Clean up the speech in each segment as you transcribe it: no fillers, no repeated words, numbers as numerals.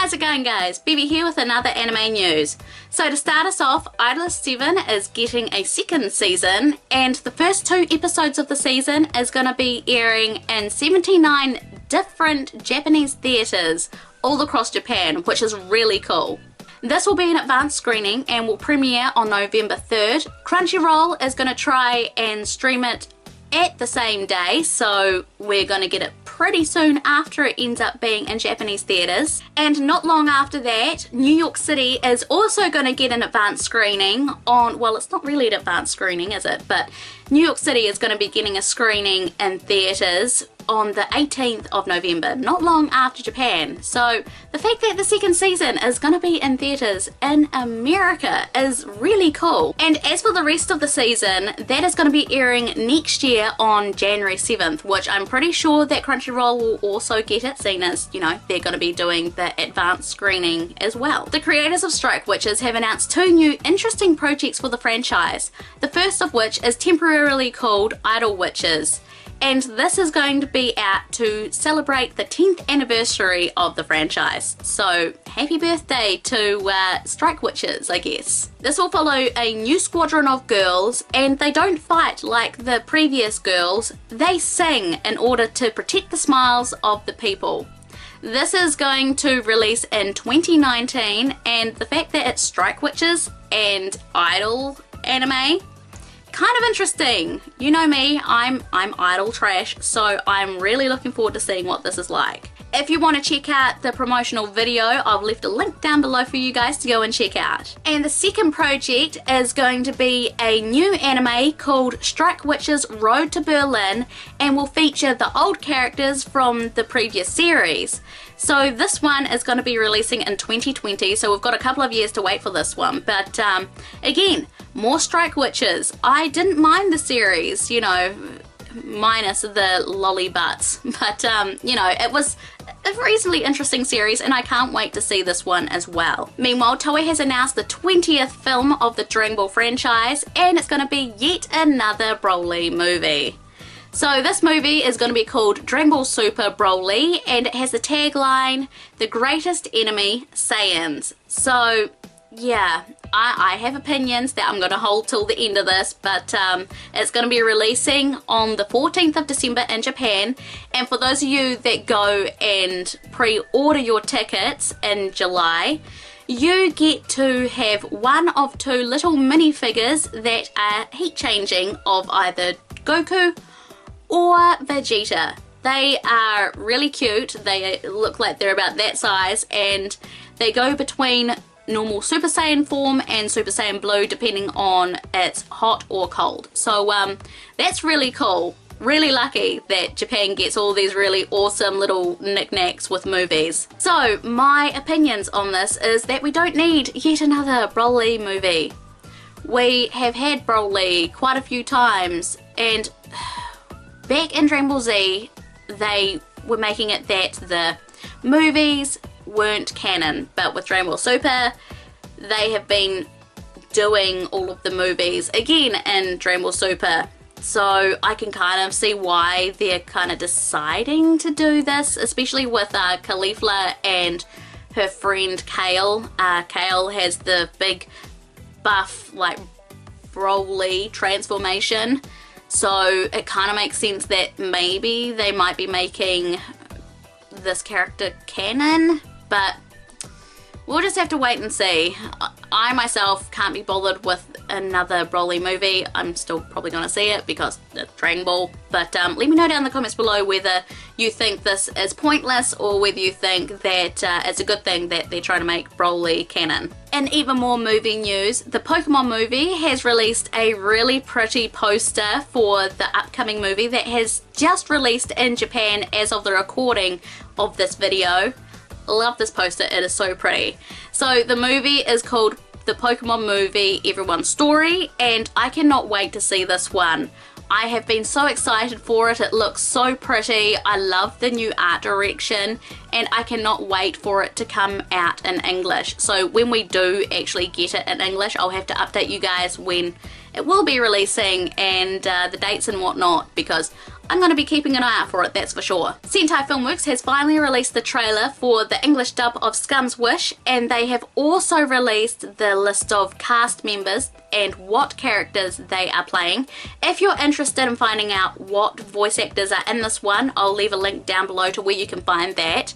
How's it going, guys? Bibi here with another anime news. So to start us off, Idolish 7 is getting a second season, and the first 2 episodes of the season is going to be airing in 79 different Japanese theatres all across Japan, which is really cool. This will be an advanced screening and will premiere on November 3rd. Crunchyroll is going to try and stream it at the same day, so we're going to get it pretty soon after it ends up being in Japanese theatres. And not long after that, New York City is also going to get an advanced screening on, well, it's not really an advanced screening, is it? But New York City is going to be getting a screening in theatres on the 18th of November, not long after Japan. So the fact that the second season is going to be in theatres in America is really cool. And as for the rest of the season, that is going to be airing next year on January 7th, which I'm pretty sure that Crunchyroll will also get it, seeing as, you know, they're going to be doing the advanced screening as well. The creators of Strike Witches have announced 2 new interesting projects for the franchise, the first of which is temporarily called Idol Witches. And this is going to be out to celebrate the 10th anniversary of the franchise. So happy birthday to Strike Witches, I guess. This will follow a new squadron of girls, and they don't fight like the previous girls. They sing in order to protect the smiles of the people. This is going to release in 2019, and the fact that it's Strike Witches and Idol anime, kind of interesting. You know me, I'm idol trash, so I'm really looking forward to seeing what this is like. If you want to check out the promotional video, I've left a link down below for you guys to go and check out. And the second project is going to be a new anime called Strike Witches Road to Berlin, and will feature the old characters from the previous series. So this one is going to be releasing in 2020, so we've got a couple of years to wait for this one. But again, more Strike Witches. I didn't mind the series, you know, minus the lolly butts, but you know, it was a reasonably interesting series, and I can't wait to see this one as well. Meanwhile, Toei has announced the 20th film of the Dragon Ball franchise, and it's going to be yet another Broly movie. So this movie is going to be called Dragon Ball Super Broly, and it has the tagline, "The greatest enemy, Saiyans." So yeah, I have opinions that I'm going to hold till the end of this, but it's going to be releasing on the 14th of December in Japan. And for those of you that go and pre-order your tickets in July, you get to have one of 2 little minifigures that are heat changing of either Goku or Vegeta. They are really cute. They look like they're about that size, and they go between normal Super Saiyan form and Super Saiyan Blue, depending on it's hot or cold. So that's really cool. Really lucky that Japan gets all these really awesome little knickknacks with movies. So my opinions on this is that we don't need yet another Broly movie. We have had Broly quite a few times, and back in Dragon Ball Z they were making it that the movies weren't canon, but with Dragon Ball Super they have been doing all of the movies again in Dragon Ball Super. So I can kind of see why they're kind of deciding to do this, especially with Caulifla and her friend Kale. Kale has the big buff like Broly transformation, so it kind of makes sense that maybe they might be making this character canon, but we'll just have to wait and see. I myself can't be bothered with another Broly movie. I'm still probably going to see it because it's Dragon Ball, but let me know down in the comments below whether you think this is pointless or whether you think that it's a good thing that they're trying to make Broly canon. In even more movie news, the Pokemon movie has released a really pretty poster for the upcoming movie that has just released in Japan as of the recording of this video. Love this poster, it is so pretty. So the movie is called The Pokemon Movie Everyone's Story, and I cannot wait to see this one. I have been so excited for it. It looks so pretty. I love the new art direction, and I cannot wait for it to come out in English. So when we do actually get it in English, I'll have to update you guys when it will be releasing and the dates and whatnot, because I'm going to be keeping an eye out for it, that's for sure. Sentai Filmworks has finally released the trailer for the English dub of Scum's Wish, and they have also released the list of cast members and what characters they are playing. If you're interested in finding out what voice actors are in this one, I'll leave a link down below to where you can find that.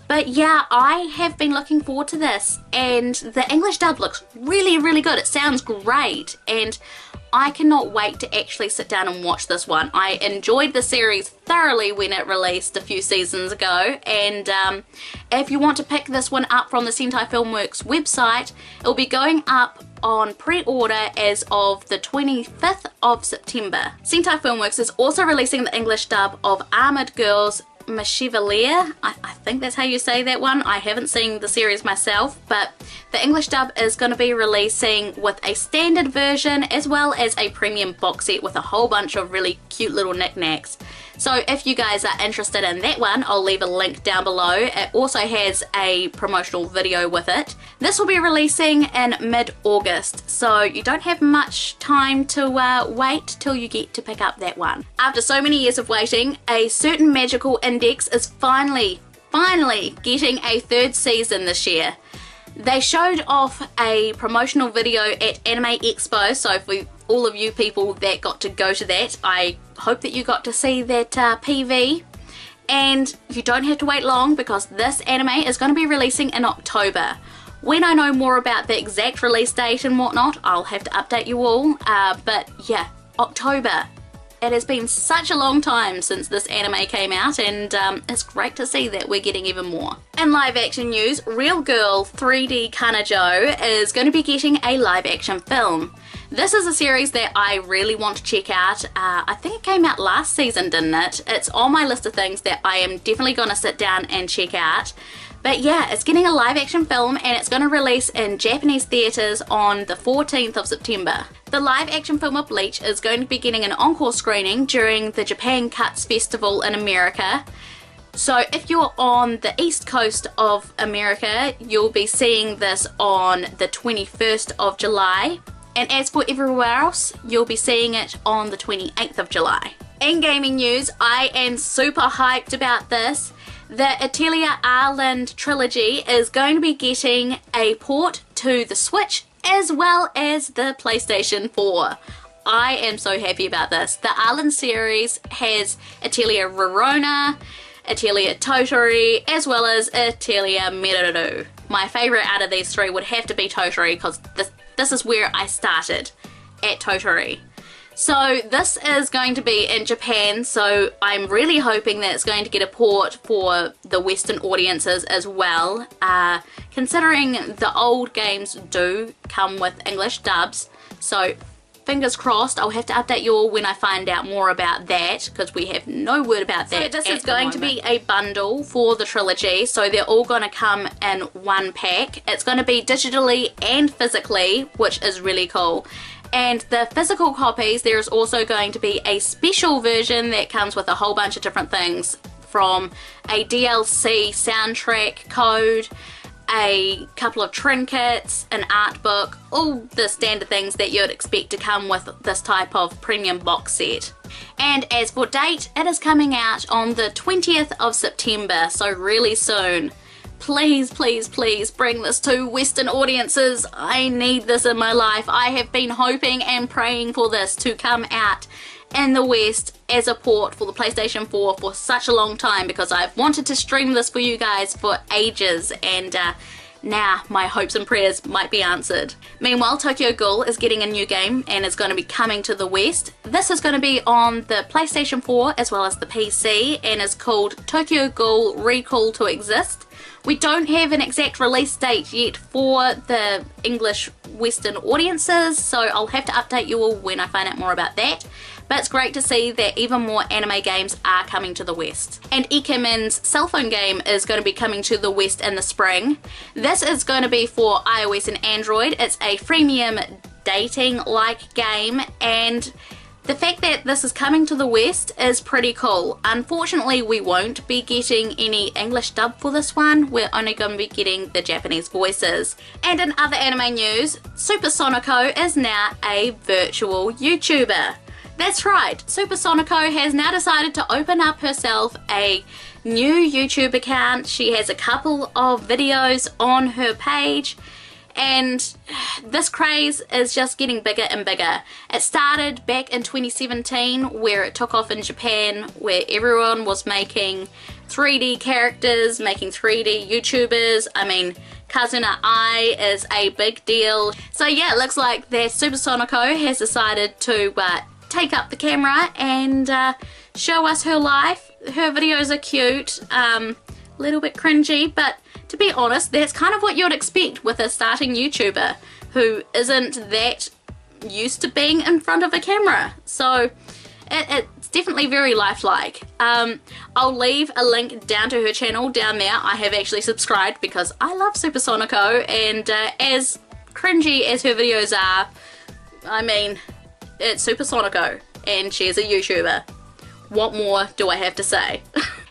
But yeah, I have been looking forward to this, and the English dub looks really, really good. It sounds great, and I cannot wait to actually sit down and watch this one. I enjoyed the series thoroughly when it released a few seasons ago, and if you want to pick this one up from the Sentai Filmworks website, it'll be going up on pre-order as of the 25th of September. Sentai Filmworks is also releasing the English dub of Armored Girls Machiavellism. I think that's how you say that one. I haven't seen the series myself, but the English dub is going to be releasing with a standard version as well as a premium box set with a whole bunch of really cute little knickknacks. So if you guys are interested in that one, I'll leave a link down below. It also has a promotional video with it. This will be releasing in mid-August, so you don't have much time to wait till you get to pick up that one. After so many years of waiting, a certain magical index is finally getting a third season this year. They showed off a promotional video at Anime Expo, so for all of you people that got to go to that, I hope that you got to see that PV. And you don't have to wait long because this anime is going to be releasing in October. When I know more about the exact release date and whatnot, I'll have to update you all. But yeah, October. It has been such a long time since this anime came out, and it's great to see that we're getting even more. In live action news, Real Girl 3D Kanajo is going to be getting a live action film. This is a series that I really want to check out. I think it came out last season, didn't it? It's on my list of things that I am definitely going to sit down and check out. But yeah, it's getting a live action film and it's going to release in Japanese theatres on the 14th of September. The live action film of Bleach is going to be getting an encore screening during the Japan Cuts Festival in America. So if you're on the east coast of America, you'll be seeing this on the 21st of July. And as for everywhere else, you'll be seeing it on the 28th of July. In gaming news, I am super hyped about this. The Atelier Arland Trilogy is going to be getting a port to the Switch as well as the PlayStation 4. I am so happy about this. The Arland series has Atelier Verona, Atelier Totori, as well as Atelier Meru. My favourite out of these three would have to be Totori because this is where I started, at Totori. So this is going to be in Japan, so I'm really hoping that it's going to get a port for the Western audiences as well. Considering the old games do come with English dubs, so fingers crossed. I'll have to update you all when I find out more about that, because we have no word about that. So this is going to be a bundle for the trilogy, so they're all going to come in one pack. It's going to be digitally and physically, which is really cool. And the physical copies, there's also going to be a special version that comes with a whole bunch of different things, from a DLC soundtrack code, a couple of trinkets, an art book, all the standard things that you'd expect to come with this type of premium box set. And as for date, it is coming out on the 20th of September, so really soon. Please, please, please bring this to Western audiences. I need this in my life. I have been hoping and praying for this to come out in the West as a port for the PlayStation 4 for such a long time, because I've wanted to stream this for you guys for ages, and now my hopes and prayers might be answered. Meanwhile, Tokyo Ghoul is getting a new game and is going to be coming to the West. This is going to be on the PlayStation 4 as well as the PC, and is called Tokyo Ghoul Recall to Exist. We don't have an exact release date yet for the English Western audiences, so I'll have to update you all when I find out more about that. But it's great to see that even more anime games are coming to the West. And Ikémen's cell phone game is going to be coming to the West in the spring. This is going to be for iOS and Android. It's a freemium dating-like game, and the fact that this is coming to the West is pretty cool. Unfortunately, we won't be getting any English dub for this one. We're only going to be getting the Japanese voices. And in other anime news, Super Sonico is now a virtual YouTuber. That's right, Super Sonico has now decided to open up herself a new YouTube account. She has a couple of videos on her page, and this craze is just getting bigger and bigger. It started back in 2017 where it took off in Japan, where everyone was making 3D characters, making 3D YouTubers. I mean, Kazuna Ai is a big deal. So yeah, it looks like that Super Sonico has decided to take up the camera and show us her life. Her videos are cute, a little bit cringy, but to be honest, that's kind of what you'd expect with a starting YouTuber who isn't that used to being in front of a camera. So it's definitely very lifelike. I'll leave a link down to her channel down there. I have actually subscribed because I love Super Sonico, and as cringy as her videos are, I mean, it's Super Sonico and she's a YouTuber. What more do I have to say?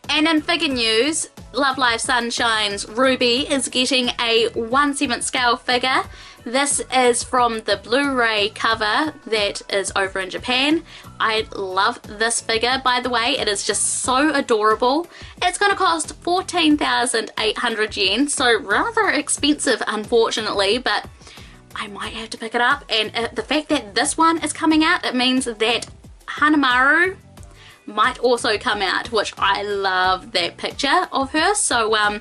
And in figure news, Love Live Sunshine's Ruby is getting a 1/7 scale figure. This is from the Blu-ray cover that is over in Japan. I love this figure, by the way. It is just so adorable. It's going to cost 14,800 yen, so rather expensive unfortunately, but I might have to pick it up. And the fact that this one is coming out, it means that Hanamaru might also come out, which I love that picture of her. So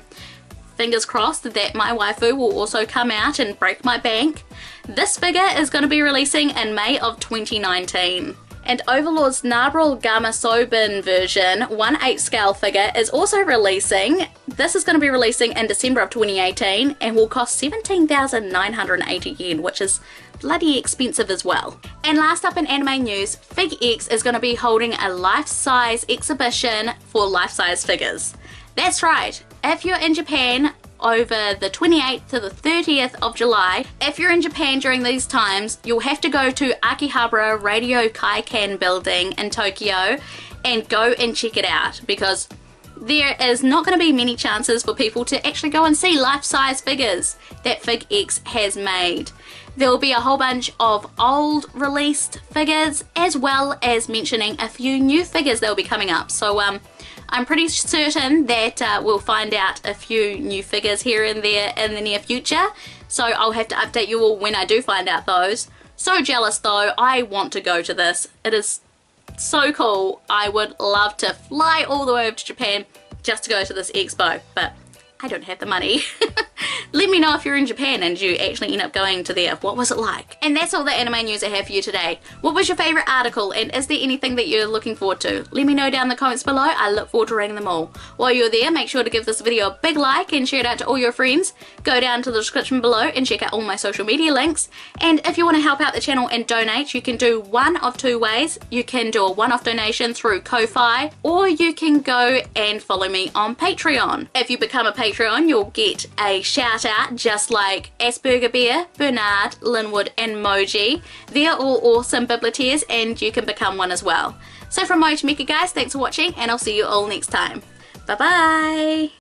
fingers crossed that my waifu will also come out and break my bank. This figure is going to be releasing in May of 2019. And Overlord's Narberal Gamma Sobin version 1/8 scale figure is also releasing. This is going to be releasing in December of 2018 and will cost 17,980 yen, which is bloody expensive as well. And last up in anime news, FigX is going to be holding a life-size exhibition for life-size figures. That's right, if you're in Japan over the 28th to the 30th of July, if you're in Japan during these times, you'll have to go to Akihabara Radio Kaikan building in Tokyo and go and check it out, because there is not going to be many chances for people to actually go and see life-size figures that FigX has made. There will be a whole bunch of old released figures, as well as mentioning a few new figures that will be coming up. So I'm pretty certain that we'll find out a few new figures here and there in the near future. So I'll have to update you all when I do find out those. So jealous though, I want to go to this. It is so cool. I would love to fly all the way over to Japan just to go to this expo, but I don't have the money. Let me know if you're in Japan and you actually end up going to there. What was it like? And that's all the anime news I have for you today. What was your favourite article, and is there anything that you're looking forward to? Let me know down in the comments below. I look forward to reading them all. While you're there, make sure to give this video a big like and share it out to all your friends. Go down to the description below and check out all my social media links. And if you want to help out the channel and donate, you can do one of two ways. You can do a one-off donation through Ko-Fi, or you can go and follow me on Patreon. If you become a Patreon, you'll get a shout out just like Asperger Bear, Bernard, Linwood and Moji. They're all awesome Biblioteers and you can become one as well. So from Moji Mika guys, thanks for watching and I'll see you all next time. Bye bye!